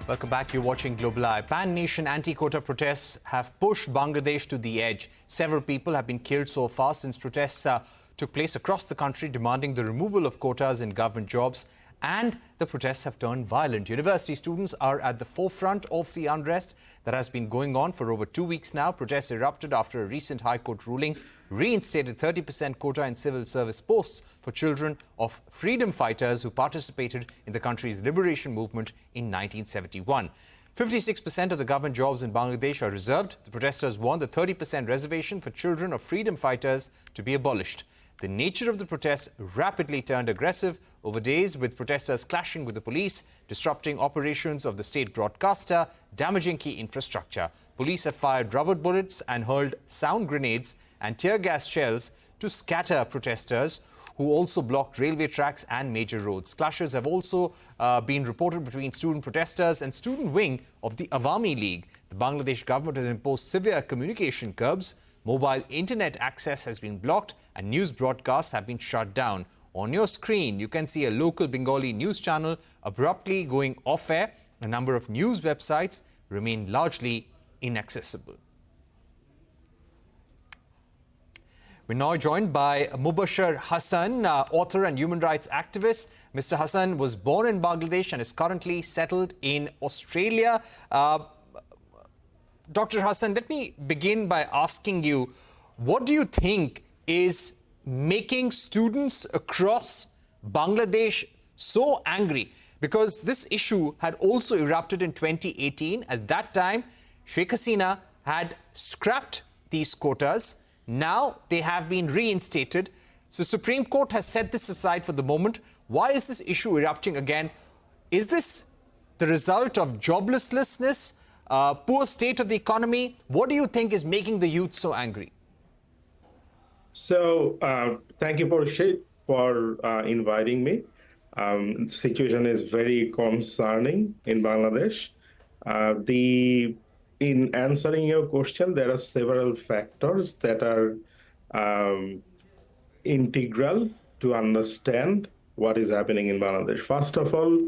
Welcome back. You're watching Global Eye. Pan-nation anti-quota protests have pushed Bangladesh to the edge. Several people have been killed so far since protests took place across the country demanding the removal of quotas in government jobs, and the protests have turned violent. University students are at the forefront of the unrest that has been going on for over 2 weeks now. Protests erupted after a recent High Court ruling reinstated 30% quota in civil service posts for children of freedom fighters who participated in the country's liberation movement in 1971. 56% of the government jobs in Bangladesh are reserved. The protesters want the 30% reservation for children of freedom fighters to be abolished. The nature of the protests rapidly turned aggressive over days, with protesters clashing with the police, disrupting operations of the state broadcaster, damaging key infrastructure. Police have fired rubber bullets and hurled sound grenades and tear gas shells to scatter protesters, who also blocked railway tracks and major roads. Clashes have also been reported between student protesters and student wing of the Awami League. The Bangladesh government has imposed severe communication curbs. Mobile internet access has been blocked and news broadcasts have been shut down. On your screen, you can see a local Bengali news channel abruptly going off-air. A number of news websites remain largely inaccessible. We're now joined by Mubashir Hassan, author and human rights activist. Mr. Hassan was born in Bangladesh and is currently settled in Australia. Dr. Hassan, let me begin by asking you, what do you think is making students across Bangladesh so angry? Because this issue had also erupted in 2018. At that time, Sheikh Hasina had scrapped these quotas. Now they have been reinstated. So Supreme Court has set this aside for the moment. Why is this issue erupting again? Is this the result of joblessness, poor state of the economy? What do you think is making the youth so angry? So thank you, Portia, for inviting me. The situation is very concerning in Bangladesh. In answering your question, there are several factors that are integral to understand what is happening in Bangladesh. First of all,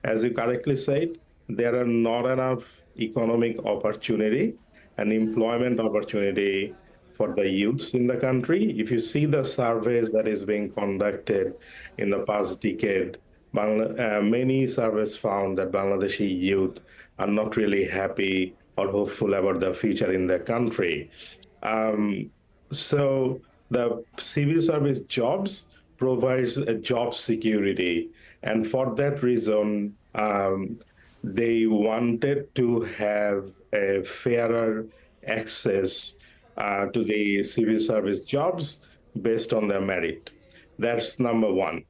as you correctly said, there are not enough economic opportunity and employment opportunity for the youths in the country. If you see the surveys that is being conducted in the past decade, many surveys found that Bangladeshi youth are not really happy or hopeful about the future in the country. So the civil service jobs provides a job security. And for that reason, they wanted to have a fairer access to the civil service jobs based on their merit. That's number one.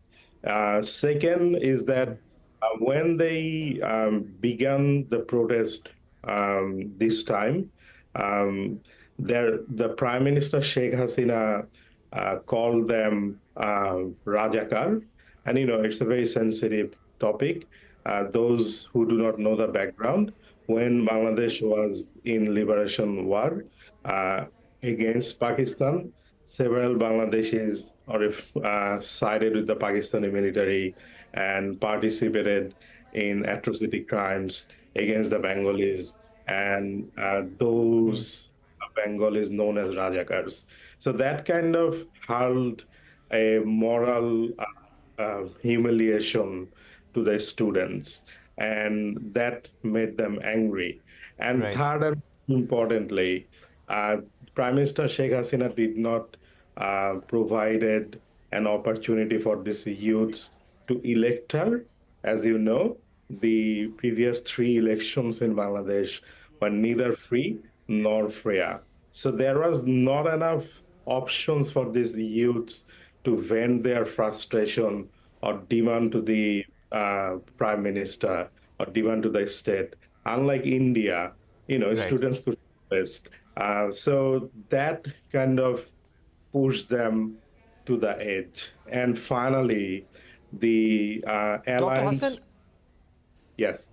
Second is that when they began the protest this time, the Prime Minister Sheikh Hasina called them Rajakar. And, it's a very sensitive topic. Those who do not know the background, when Bangladesh was in liberation war against Pakistan, several Bangladeshis sided with the Pakistani military and participated in atrocity crimes against the Bengalis, and those Bengalis known as Rajakars. So that kind of hurled a moral humiliation to the students, and that made them angry. And Right. Third, and importantly, Prime Minister Sheikh Hasina did not provided an opportunity for these youths to elect her. As you know, the previous 3 elections in Bangladesh were neither free nor fair. So there was not enough options for these youths to vent their frustration or demand to the Prime Minister or demand to the state. Unlike India, Right. students could protest. So that kind of pushed them to the edge. And finally, the Dr. alliance... Hassan? Yes.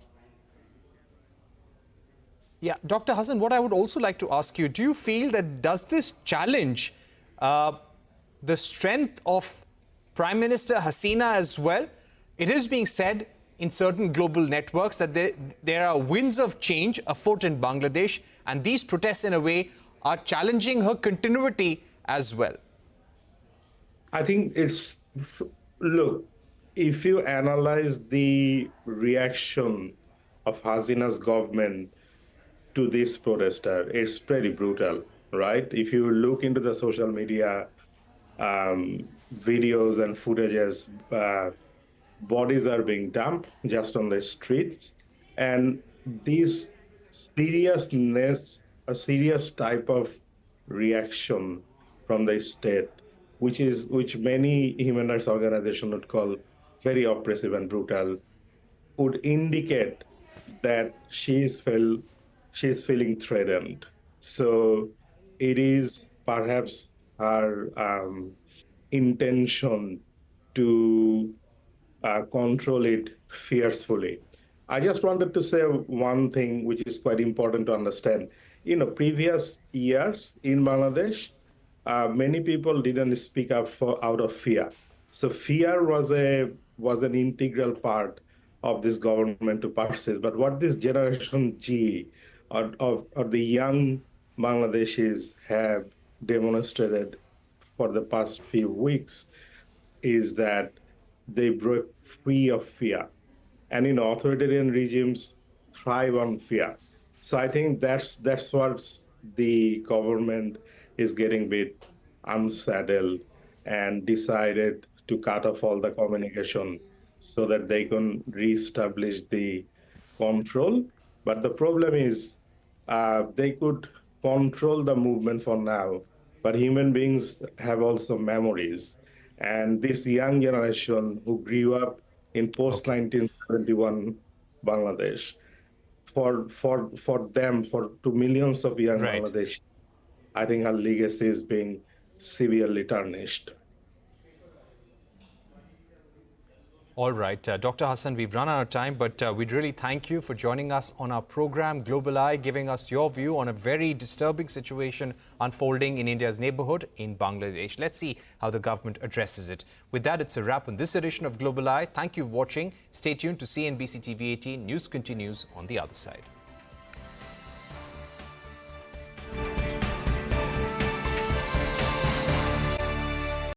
Yeah, Dr. Hassan, what I would also like to ask you, do you feel that does this challenge the strength of Prime Minister Hasina as well? It is being said in certain global networks that there are winds of change afoot in Bangladesh, and these protests, in a way, are challenging her continuity as well. I think look, if you analyze the reaction of Hasina's government to this protester, it's pretty brutal, right? If you look into the social media videos and footages, bodies are being dumped just on the streets. And this seriousness, a serious type of reaction from the state, which many human rights organizations would call very oppressive and brutal, would indicate that she's feeling threatened. So it is perhaps her intention to control it fiercely. I just wanted to say one thing which is quite important to understand. Previous years in Bangladesh, many people didn't speak up out of fear. So fear was an integral part of this government to persist. But what this Generation G or the young Bangladeshis have demonstrated for the past few weeks is that they broke free of fear. And authoritarian regimes thrive on fear. So I think that's what the government is getting a bit unsettled and decided to cut off all the communication so that they can reestablish the control. But the problem is they could control the movement for now, but human beings have also memories. And this young generation who grew up in post-1971 Bangladesh, for them, to millions of young Bangladesh, I think her legacy is being severely tarnished. All right, Dr. Hassan, we've run out of time, but we'd really thank you for joining us on our program, Global Eye, giving us your view on a very disturbing situation unfolding in India's neighborhood in Bangladesh. Let's see how the government addresses it. With that, it's a wrap on this edition of Global Eye. Thank you for watching. Stay tuned to CNBC TV 18. News continues on the other side.